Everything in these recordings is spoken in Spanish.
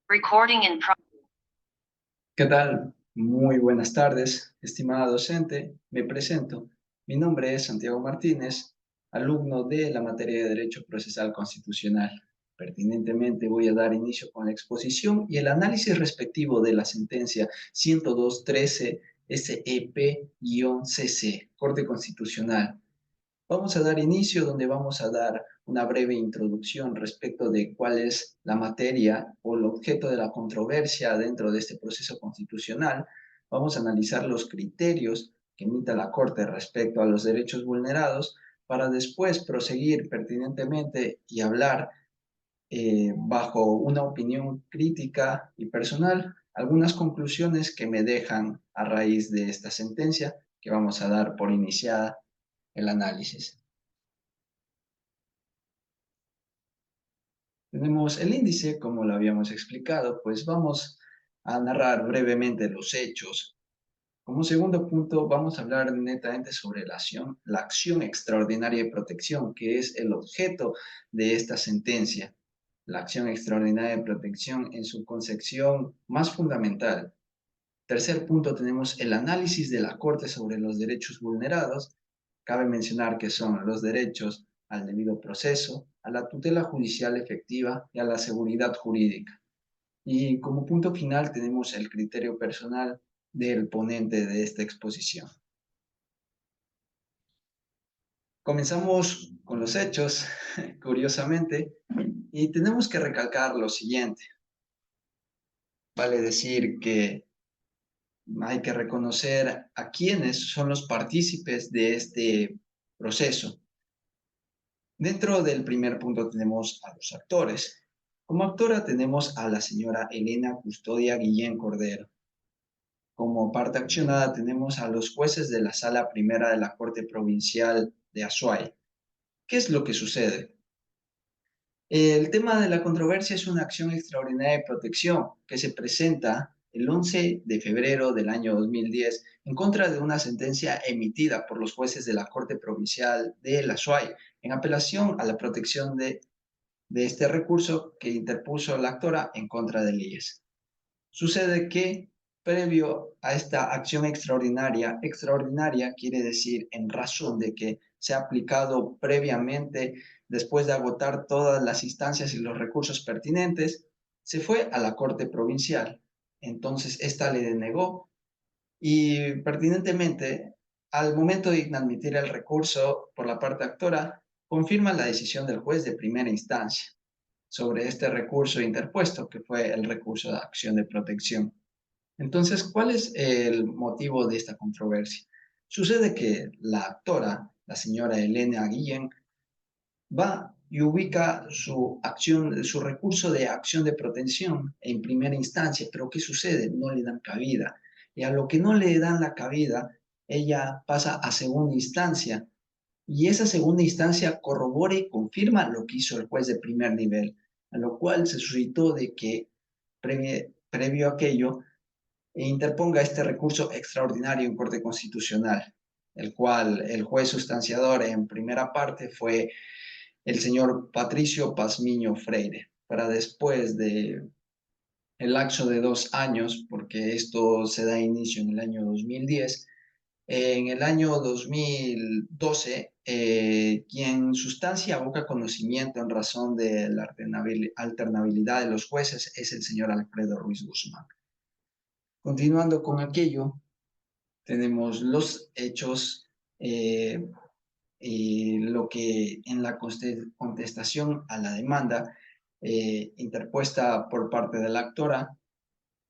Recording in progress. ¿Qué tal? Muy buenas tardes, estimada docente. Me presento. Mi nombre es Santiago Martínez, alumno de la materia de Derecho Procesal Constitucional. Pertinentemente voy a dar inicio con la exposición y el análisis respectivo de la sentencia 102.13 SEP-CC, Corte Constitucional. Vamos a dar inicio donde vamos a dar una breve introducción respecto de cuál es la materia o el objeto de la controversia dentro de este proceso constitucional. Vamos a analizar los criterios que emita la Corte respecto a los derechos vulnerados para después proseguir pertinentemente y hablar bajo una opinión crítica y personal algunas conclusiones que me dejan a raíz de esta sentencia que vamos a dar por iniciada el análisis. Tenemos el índice, como lo habíamos explicado, pues vamos a narrar brevemente los hechos. Como segundo punto, vamos a hablar netamente sobre la acción extraordinaria de protección, que es el objeto de esta sentencia. La acción extraordinaria de protección en su concepción más fundamental. Tercer punto, tenemos el análisis de la Corte sobre los derechos vulnerados. Cabe mencionar que son los derechos al debido proceso, a la tutela judicial efectiva y a la seguridad jurídica. Y como punto final tenemos el criterio personal del ponente de esta exposición. Comenzamos con los hechos, curiosamente, y tenemos que recalcar lo siguiente. Vale decir que hay que reconocer a quienes son los partícipes de este proceso. Dentro del primer punto tenemos a los actores. Como actora tenemos a la señora Elena Custodia Guillén Cordero. Como parte accionada tenemos a los jueces de la Sala Primera de la Corte Provincial de Azuay. ¿Qué es lo que sucede? El tema de la controversia es una acción extraordinaria de protección que se presenta el 11 de febrero del año 2010 en contra de una sentencia emitida por los jueces de la Corte Provincial de La Azuay en apelación a la protección de este recurso que interpuso la actora en contra del IES. Sucede que previo a esta acción extraordinaria, extraordinaria quiere decir en razón de que se ha aplicado previamente, después de agotar todas las instancias y los recursos pertinentes, se fue a la Corte Provincial. Entonces, esta le denegó y pertinentemente, al momento de inadmitir el recurso por la parte actora, confirma la decisión del juez de primera instancia sobre este recurso interpuesto, que fue el recurso de acción de protección. Entonces, ¿cuál es el motivo de esta controversia? Sucede que la actora, la señora Elena Guillén, va y ubica su acción, su recurso de acción de protección en primera instancia, pero ¿qué sucede? No le dan cabida. Y a lo que no le dan la cabida, ella pasa a segunda instancia. Y esa segunda instancia corrobora y confirma lo que hizo el juez de primer nivel, a lo cual se suscitó de que previo a aquello interponga este recurso extraordinario en Corte Constitucional, el cual el juez sustanciador en primera parte fue el señor Patricio Pazmiño Freire, para después de el lapso de 2 años, porque esto se da inicio en el año 2010, en el año 2012, quien sustancia aboca conocimiento en razón de la alternabilidad de los jueces es el señor Alfredo Ruiz Guzmán. Continuando con aquello, tenemos los hechos y lo que en la contestación a la demanda interpuesta por parte de la actora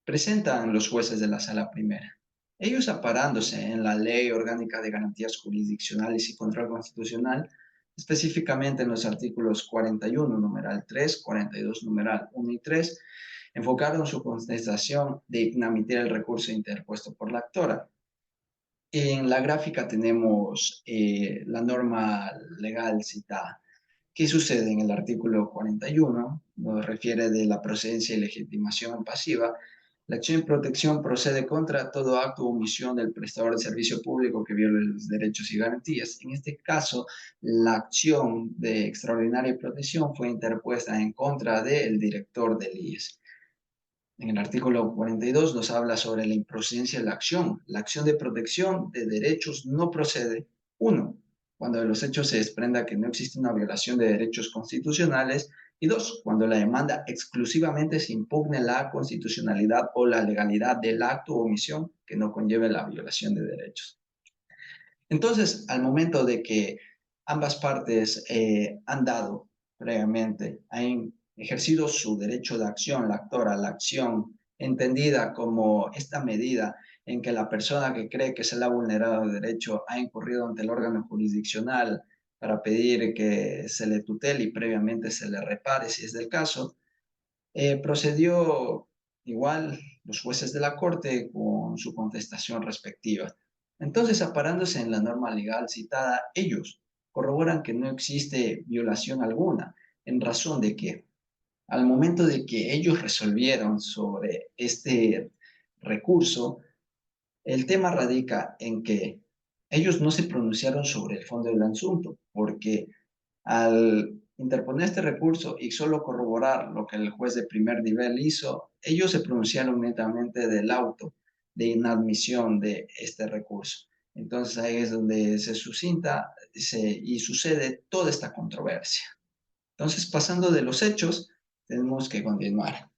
presentan los jueces de la Sala Primera. Ellos aparándose en la Ley Orgánica de Garantías Jurisdiccionales y Control Constitucional, específicamente en los artículos 41, numeral 3, 42, numeral 1 y 3, enfocaron su contestación de inadmitir el recurso interpuesto por la actora. En la gráfica tenemos la norma legal citada. ¿Qué sucede en el artículo 41? Nos refiere de la procedencia y legitimación pasiva. La acción de protección procede contra todo acto o omisión del prestador de servicio público que viole los derechos y garantías. En este caso, la acción de extraordinaria protección fue interpuesta en contra del director del IES. En el artículo 42 nos habla sobre la improcedencia de la acción. La acción de protección de derechos no procede, uno, cuando de los hechos se desprenda que no existe una violación de derechos constitucionales, y dos, cuando la demanda exclusivamente se impugne la constitucionalidad o la legalidad del acto o omisión que no conlleve la violación de derechos. Entonces, al momento de que ambas partes han dado previamente, han ejercido su derecho de acción, la actora, la acción, entendida como esta medida en que la persona que cree que se le ha vulnerado el derecho ha incurrido ante el órgano jurisdiccional para pedir que se le tutele y previamente se le repare si es del caso, procedió igual los jueces de la Corte con su contestación respectiva. Entonces, aparándose en la norma legal citada, ellos corroboran que no existe violación alguna, en razón de que al momento de que ellos resolvieron sobre este recurso, el tema radica en que ellos no se pronunciaron sobre el fondo del asunto, porque al interponer este recurso y solo corroborar lo que el juez de primer nivel hizo, ellos se pronunciaron netamente del auto de inadmisión de este recurso. Entonces ahí es donde se suscita y sucede toda esta controversia. Entonces, pasando de los hechos, tenemos que continuar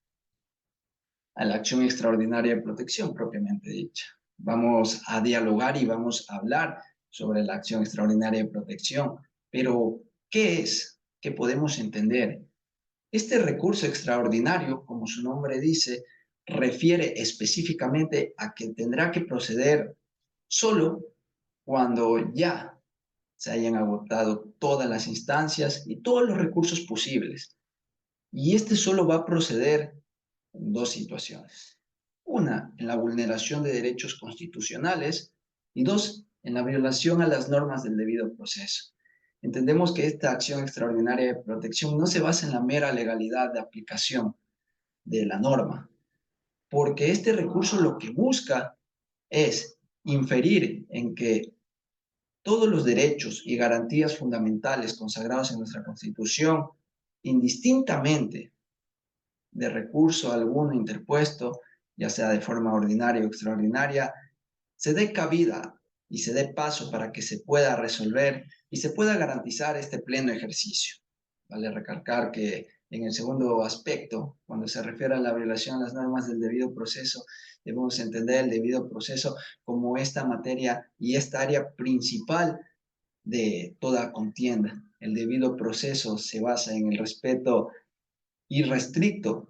a la acción extraordinaria de protección propiamente dicha. Vamos a dialogar y vamos a hablar sobre la acción extraordinaria de protección. Pero, ¿qué es? ¿Qué podemos entender? Este recurso extraordinario, como su nombre dice, refiere específicamente a que tendrá que proceder solo cuando ya se hayan agotado todas las instancias y todos los recursos posibles. Y este solo va a proceder en dos situaciones. Una, en la vulneración de derechos constitucionales y dos, en la violación a las normas del debido proceso. Entendemos que esta acción extraordinaria de protección no se basa en la mera legalidad de aplicación de la norma, porque este recurso lo que busca es inferir en que todos los derechos y garantías fundamentales consagrados en nuestra Constitución, indistintamente de recurso alguno interpuesto, ya sea de forma ordinaria o extraordinaria, se dé cabida y se dé paso para que se pueda resolver y se pueda garantizar este pleno ejercicio. Vale recalcar que en el segundo aspecto, cuando se refiere a la violación a las normas del debido proceso, debemos entender el debido proceso como esta materia y esta área principal de toda contienda. El debido proceso se basa en el respeto irrestricto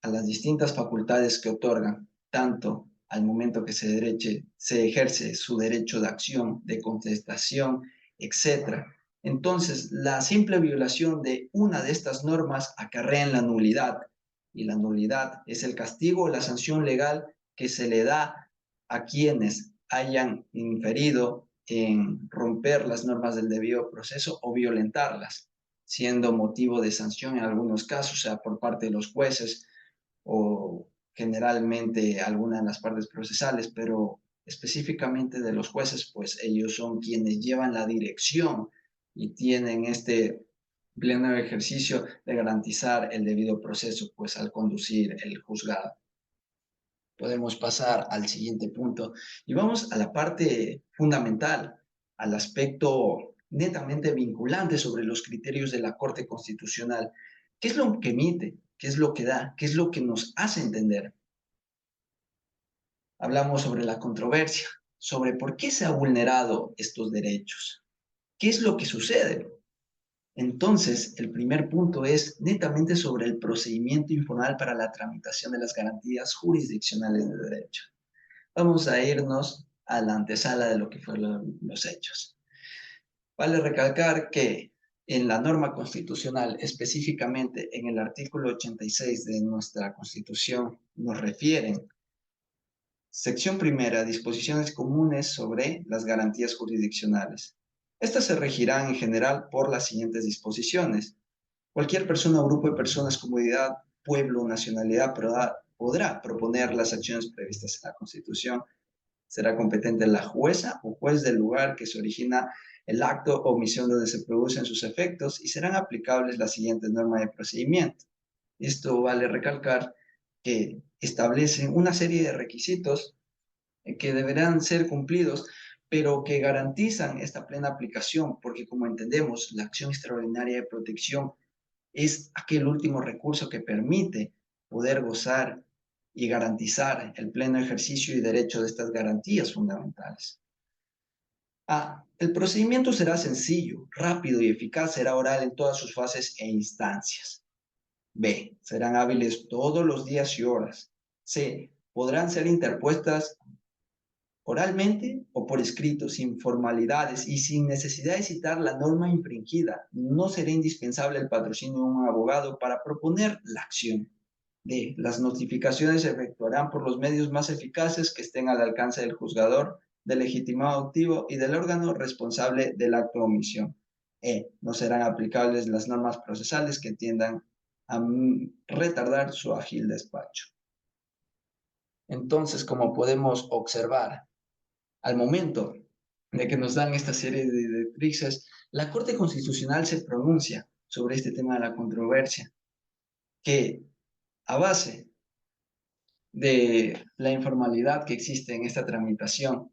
a las distintas facultades que otorgan, tanto al momento que se ejerce su derecho de acción, de contestación, etc. Entonces, la simple violación de una de estas normas acarrea en la nulidad, y la nulidad es el castigo o la sanción legal que se le da a quienes hayan inferido en romper las normas del debido proceso o violentarlas, siendo motivo de sanción en algunos casos, sea por parte de los jueces o generalmente alguna de las partes procesales, pero específicamente de los jueces, pues ellos son quienes llevan la dirección y tienen este pleno ejercicio de garantizar el debido proceso, pues al conducir el juzgado. Podemos pasar al siguiente punto y vamos a la parte fundamental, al aspecto netamente vinculante sobre los criterios de la Corte Constitucional. ¿Qué es lo que emite? ¿Qué es lo que da? ¿Qué es lo que nos hace entender? Hablamos sobre la controversia, sobre por qué se han vulnerado estos derechos. ¿Qué es lo que sucede? Entonces, el primer punto es netamente sobre el procedimiento informal para la tramitación de las garantías jurisdiccionales de derecho. Vamos a irnos a la antesala de lo que fueron los hechos. Vale recalcar que en la norma constitucional, específicamente en el artículo 86 de nuestra Constitución, nos refieren, sección primera, disposiciones comunes sobre las garantías jurisdiccionales. Estas se regirán en general por las siguientes disposiciones. Cualquier persona o grupo de personas, comunidad, pueblo o nacionalidad podrá proponer las acciones previstas en la Constitución. Será competente la jueza o juez del lugar que se origina el acto o omisión donde se producen sus efectos y serán aplicables las siguientes normas de procedimiento. Esto vale recalcar que establecen una serie de requisitos que deberán ser cumplidos, pero que garantizan esta plena aplicación, porque como entendemos, la acción extraordinaria de protección es aquel último recurso que permite poder gozar y garantizar el pleno ejercicio y derecho de estas garantías fundamentales. A. El procedimiento será sencillo, rápido y eficaz, será oral en todas sus fases e instancias. B. Serán hábiles todos los días y horas. C. Podrán ser interpuestas oralmente o por escrito, sin formalidades y sin necesidad de citar la norma infringida. No será indispensable el patrocinio de un abogado para proponer la acción. D. Las notificaciones se efectuarán por los medios más eficaces que estén al alcance del juzgador, del legitimado activo y del órgano responsable del acto de omisión. E. No serán aplicables las normas procesales que tiendan a retardar su ágil despacho. Entonces, como podemos observar, al momento de que nos dan esta serie de directrices, la Corte Constitucional se pronuncia sobre este tema de la controversia, que a base de la informalidad que existe en esta tramitación,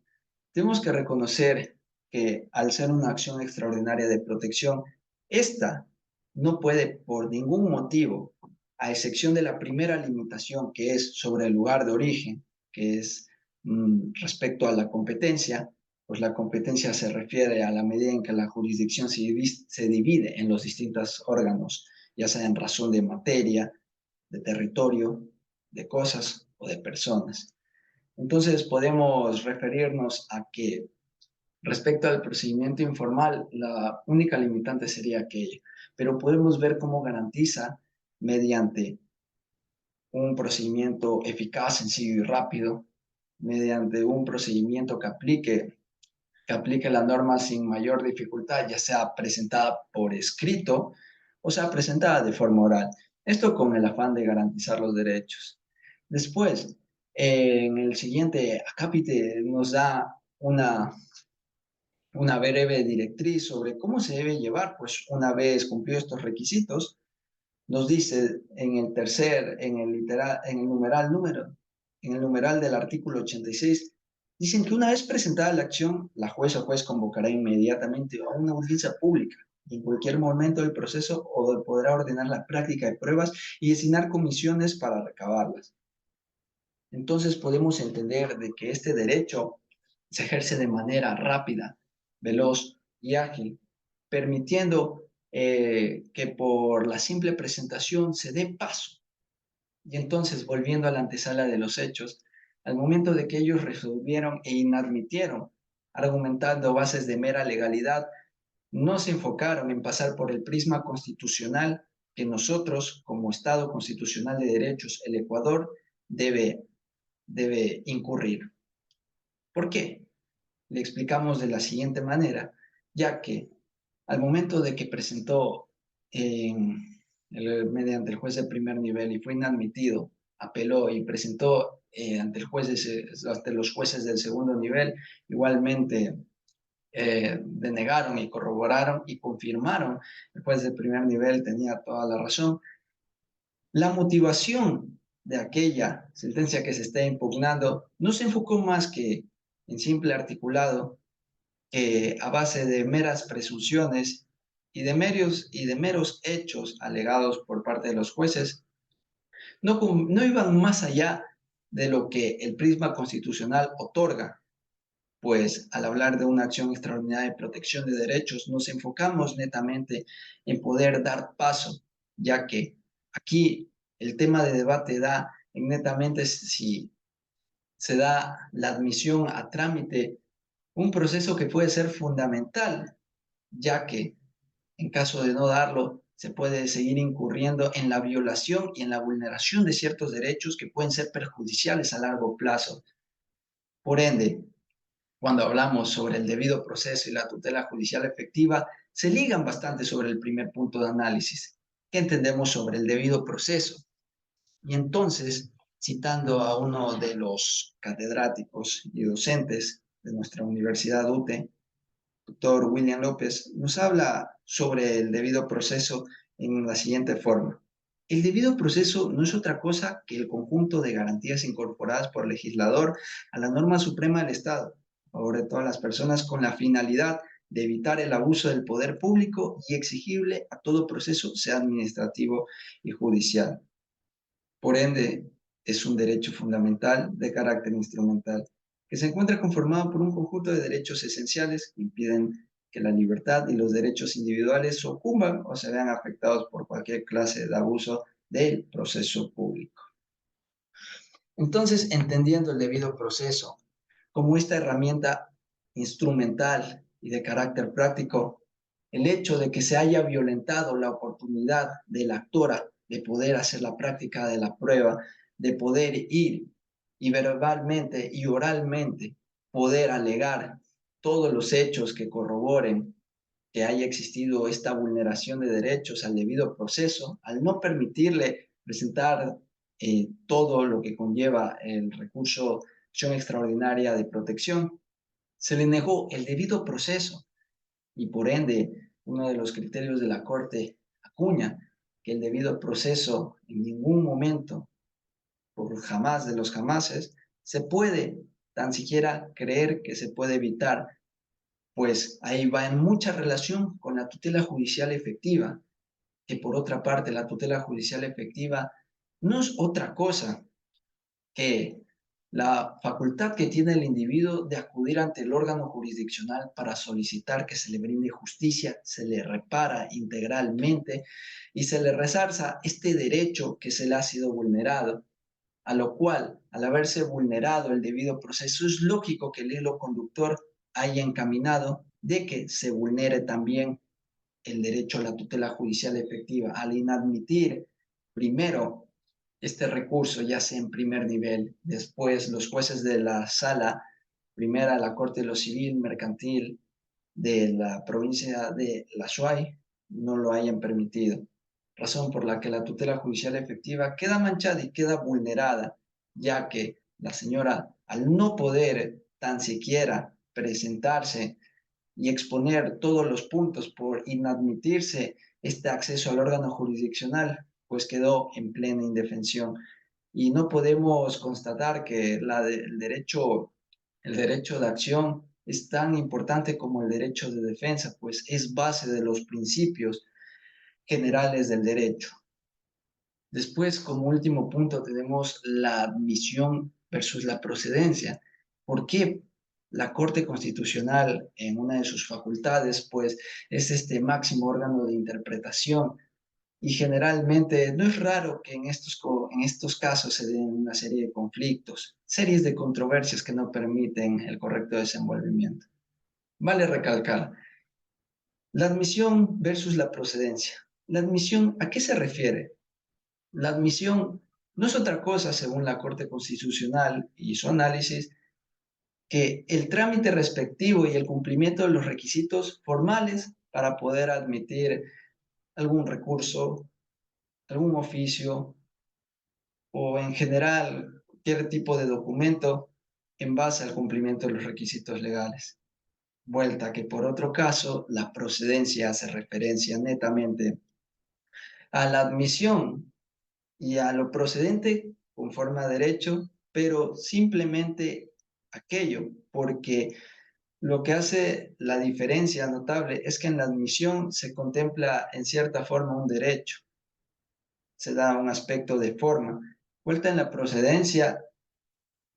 tenemos que reconocer que al ser una acción extraordinaria de protección, esta no puede por ningún motivo, a excepción de la primera limitación que es sobre el lugar de origen, que es respecto a la competencia, pues la competencia se refiere a la medida en que la jurisdicción se divide en los distintos órganos, ya sea en razón de materia, de territorio, de cosas o de personas. Entonces podemos referirnos a que respecto al procedimiento informal, la única limitante sería aquella, pero podemos ver cómo garantiza mediante un procedimiento eficaz, sencillo y rápido, mediante un procedimiento que aplique la norma sin mayor dificultad, ya sea presentada por escrito o sea presentada de forma oral. Esto con el afán de garantizar los derechos. Después, en el siguiente acápite nos da una breve directriz sobre cómo se debe llevar, pues una vez cumplidos estos requisitos, nos dice en el numeral del artículo 86, dicen que una vez presentada la acción, la jueza o juez convocará inmediatamente a una audiencia pública y en cualquier momento del proceso podrá ordenar la práctica de pruebas y designar comisiones para recabarlas. Entonces podemos entender de que este derecho se ejerce de manera rápida, veloz y ágil, permitiendo que por la simple presentación se dé paso. Y entonces, volviendo a la antesala de los hechos, al momento de que ellos resolvieron e inadmitieron, argumentando bases de mera legalidad, no se enfocaron en pasar por el prisma constitucional que nosotros, como Estado constitucional de derechos, el Ecuador, debe incurrir. ¿Por qué? Le explicamos de la siguiente manera, ya que al momento de que presentó mediante el juez de primer nivel y fue inadmitido, apeló y presentó ante los jueces del segundo nivel, igualmente denegaron y corroboraron y confirmaron, el juez de primer nivel tenía toda la razón. La motivación de aquella sentencia que se está impugnando no se enfocó más que en simple articulado, que a base de meras presunciones y de meros hechos alegados por parte de los jueces, no iban más allá de lo que el prisma constitucional otorga, pues al hablar de una acción extraordinaria de protección de derechos, nos enfocamos netamente en poder dar paso, ya que aquí el tema de debate da en netamente si se da la admisión a trámite, un proceso que puede ser fundamental, ya que en caso de no darlo, se puede seguir incurriendo en la violación y en la vulneración de ciertos derechos que pueden ser perjudiciales a largo plazo. Por ende, cuando hablamos sobre el debido proceso y la tutela judicial efectiva, se ligan bastante sobre el primer punto de análisis. ¿Qué entendemos sobre el debido proceso? Y entonces, citando a uno de los catedráticos y docentes de nuestra Universidad UTE, doctor William López, nos habla sobre el debido proceso en la siguiente forma. El debido proceso no es otra cosa que el conjunto de garantías incorporadas por el legislador a la norma suprema del Estado, a favor de todas las personas con la finalidad de evitar el abuso del poder público y exigible a todo proceso, sea administrativo y judicial. Por ende, es un derecho fundamental de carácter instrumental, que se encuentra conformado por un conjunto de derechos esenciales que impiden que la libertad y los derechos individuales sucumban o se vean afectados por cualquier clase de abuso del proceso público. Entonces, entendiendo el debido proceso como esta herramienta instrumental y de carácter práctico, el hecho de que se haya violentado la oportunidad de la actora de poder hacer la práctica de la prueba, de poder ir y verbalmente y oralmente poder alegar todos los hechos que corroboren que haya existido esta vulneración de derechos al debido proceso, al no permitirle presentar todo lo que conlleva el recurso de acción extraordinaria de protección, se le negó el debido proceso y por ende uno de los criterios de la Corte acuña que el debido proceso en ningún momento, por jamás de los jamases, se puede tan siquiera creer que se puede evitar, pues ahí va en mucha relación con la tutela judicial efectiva, que por otra parte la tutela judicial efectiva no es otra cosa que la facultad que tiene el individuo de acudir ante el órgano jurisdiccional para solicitar que se le brinde justicia, se le repara integralmente y se le resarza este derecho que se le ha sido vulnerado, a lo cual, al haberse vulnerado el debido proceso, es lógico que el hilo conductor haya encaminado de que se vulnere también el derecho a la tutela judicial efectiva, al inadmitir primero este recurso, ya sea en primer nivel, después los jueces de la sala primera, la Corte de lo Civil Mercantil de la provincia de La Suay, no lo hayan permitido, razón por la que la tutela judicial efectiva queda manchada y queda vulnerada, ya que la señora, al no poder tan siquiera presentarse y exponer todos los puntos por inadmitirse este acceso al órgano jurisdiccional, pues quedó en plena indefensión. Y no podemos constatar que el derecho de acción es tan importante como el derecho de defensa, pues es base de los principios generales del derecho. Después, como último punto, tenemos la admisión versus la procedencia. ¿Por qué la Corte Constitucional, en una de sus facultades, pues es este máximo órgano de interpretación? Y generalmente no es raro que en estos casos se den una serie de conflictos, series de controversias que no permiten el correcto desenvolvimiento. Vale recalcar, la admisión versus la procedencia. La admisión, ¿a qué se refiere? La admisión no es otra cosa, según la Corte Constitucional y su análisis, que el trámite respectivo y el cumplimiento de los requisitos formales para poder admitir algún recurso, algún oficio o en general cualquier tipo de documento en base al cumplimiento de los requisitos legales. Vuelta que por otro caso, la procedencia hace referencia netamente a la admisión y a lo procedente conforme a derecho, pero simplemente aquello, porque lo que hace la diferencia notable es que en la admisión se contempla en cierta forma un derecho, se da un aspecto de forma. Vuelta en la procedencia,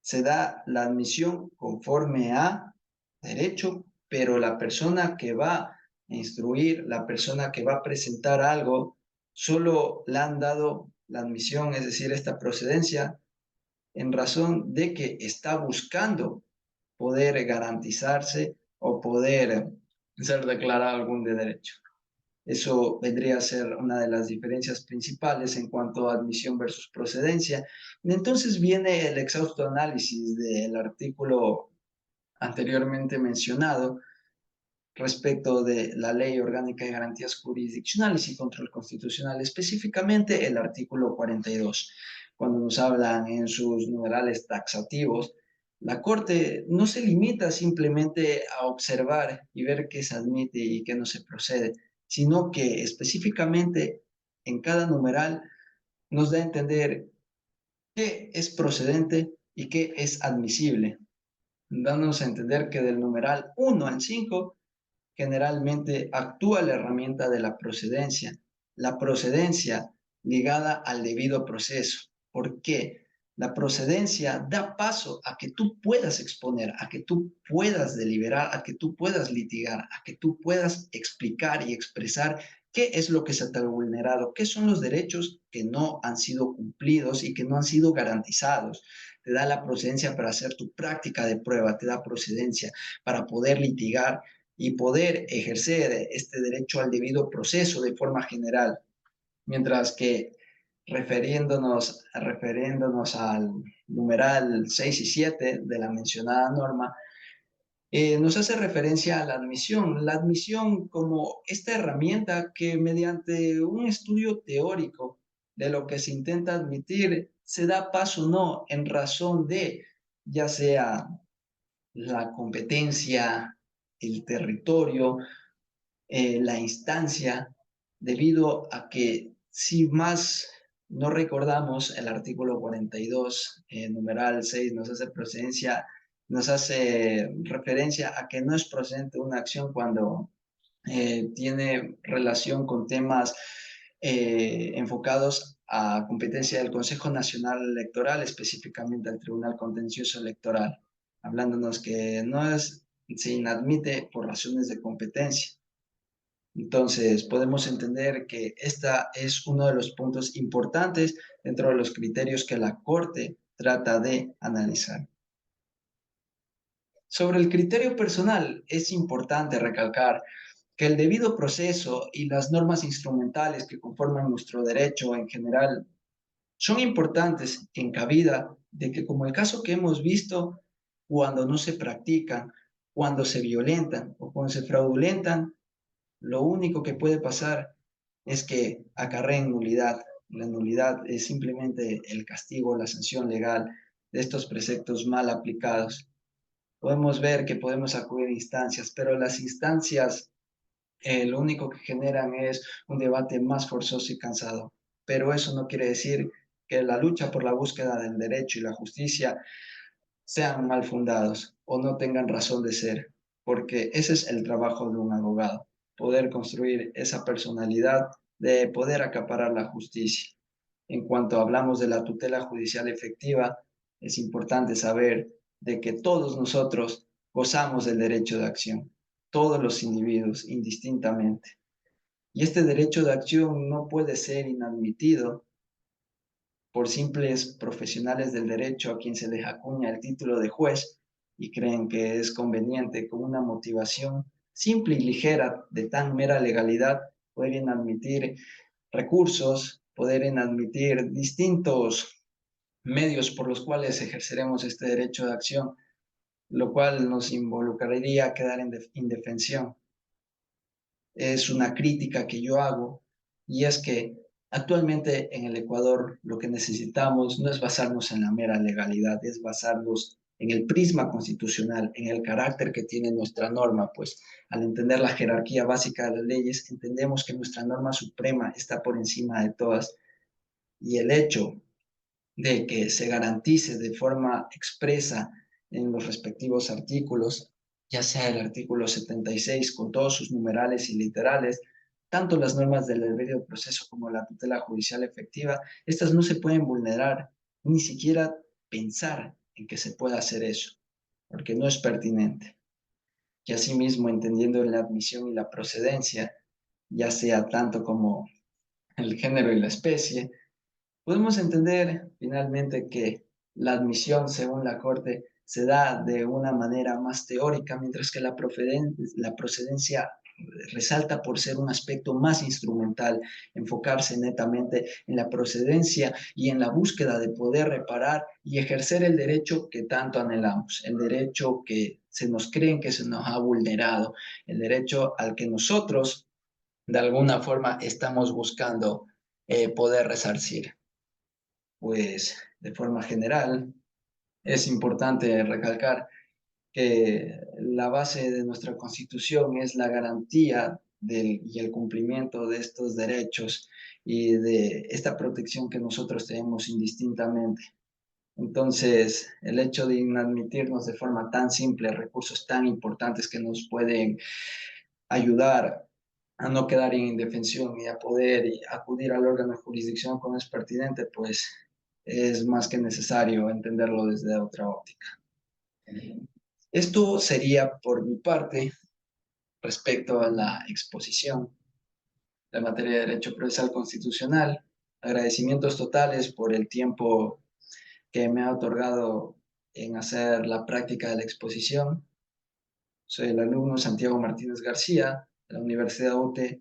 se da la admisión conforme a derecho, pero la persona que va a instruir, la persona que va a presentar algo, solo le han dado la admisión, es decir, esta procedencia, en razón de que está buscando poder garantizarse o poder ser declarado algún de derecho. Eso vendría a ser una de las diferencias principales en cuanto a admisión versus procedencia. Entonces viene el exhausto análisis del artículo anteriormente mencionado respecto de la Ley Orgánica de Garantías Jurisdiccionales y Control Constitucional, específicamente el artículo 42, cuando nos hablan en sus numerales taxativos. La Corte no se limita simplemente a observar y ver qué se admite y qué no se procede, sino que específicamente en cada numeral nos da a entender qué es procedente y qué es admisible, dándonos a entender que del numeral 1 al 5 generalmente actúa la herramienta de la procedencia ligada al debido proceso. ¿Por qué? La procedencia da paso a que tú puedas exponer, a que tú puedas deliberar, a que tú puedas litigar, a que tú puedas explicar y expresar qué es lo que se te ha vulnerado, qué son los derechos que no han sido cumplidos y que no han sido garantizados. Te da la procedencia para hacer tu práctica de prueba, te da procedencia para poder litigar y poder ejercer este derecho al debido proceso de forma general, mientras que refiriéndonos al numeral 6 y 7 de la mencionada norma, nos hace referencia a la admisión como esta herramienta que mediante un estudio teórico de lo que se intenta admitir, se da paso o no en razón de ya sea la competencia, el territorio, la instancia, debido a que si más no recordamos, el artículo 42, numeral 6, nos hace referencia a que no es procedente una acción cuando tiene relación con temas enfocados a competencia del Consejo Nacional Electoral, específicamente al Tribunal Contencioso Electoral, hablándonos que no es, se inadmite por razones de competencia. Entonces, podemos entender que esta es uno de los puntos importantes dentro de los criterios que la Corte trata de analizar. Sobre el criterio personal, es importante recalcar que el debido proceso y las normas instrumentales que conforman nuestro derecho en general son importantes en cabida de que, como el caso que hemos visto, cuando no se practican, cuando se violentan o cuando se fraudulentan, lo único que puede pasar es que acarreen nulidad. La nulidad es simplemente el castigo, la sanción legal de estos preceptos mal aplicados. Podemos ver que podemos acudir a instancias, pero las instancias lo único que generan es un debate más forzoso y cansado. Pero eso no quiere decir que la lucha por la búsqueda del derecho y la justicia sean mal fundados o no tengan razón de ser, porque ese es el trabajo de un abogado, poder construir esa personalidad de poder acaparar la justicia. En cuanto hablamos de la tutela judicial efectiva, es importante saber de que todos nosotros gozamos del derecho de acción, todos los individuos, indistintamente. Y este derecho de acción no puede ser inadmitido por simples profesionales del derecho a quien se les acuña el título de juez y creen que es conveniente con una motivación simple y ligera de tan mera legalidad pueden admitir recursos, poder admitir distintos medios por los cuales ejerceremos este derecho de acción, lo cual nos involucraría a quedar en indefensión. Es una crítica que yo hago y es que actualmente en el Ecuador lo que necesitamos no es basarnos en la mera legalidad, es basarnos en el prisma constitucional, en el carácter que tiene nuestra norma, pues al entender la jerarquía básica de las leyes, entendemos que nuestra norma suprema está por encima de todas y el hecho de que se garantice de forma expresa en los respectivos artículos, ya sea el artículo 76 con todos sus numerales y literales, tanto las normas del debido proceso como la tutela judicial efectiva, estas no se pueden vulnerar, ni siquiera pensar en que se pueda hacer eso, porque no es pertinente. Y asimismo, entendiendo la admisión y la procedencia, ya sea tanto como el género y la especie, podemos entender finalmente que la admisión, según la Corte, se da de una manera más teórica, mientras que la procedencia resalta por ser un aspecto más instrumental, enfocarse netamente en la procedencia y en la búsqueda de poder reparar y ejercer el derecho que tanto anhelamos, el derecho que se nos cree que se nos ha vulnerado, el derecho al que nosotros de alguna forma estamos buscando poder resarcir. Pues de forma general es importante recalcar que la base de nuestra Constitución es la garantía y el cumplimiento de estos derechos y de esta protección que nosotros tenemos indistintamente. Entonces, el hecho de inadmitirnos de forma tan simple recursos tan importantes que nos pueden ayudar a no quedar en indefensión y a poder acudir al órgano de jurisdicción cuando es pertinente, pues es más que necesario entenderlo desde otra óptica. Esto sería por mi parte respecto a la exposición de materia de Derecho Procesal Constitucional. Agradecimientos totales por el tiempo que me ha otorgado en hacer la práctica de la exposición. Soy el alumno Santiago Martínez García de la Universidad UTE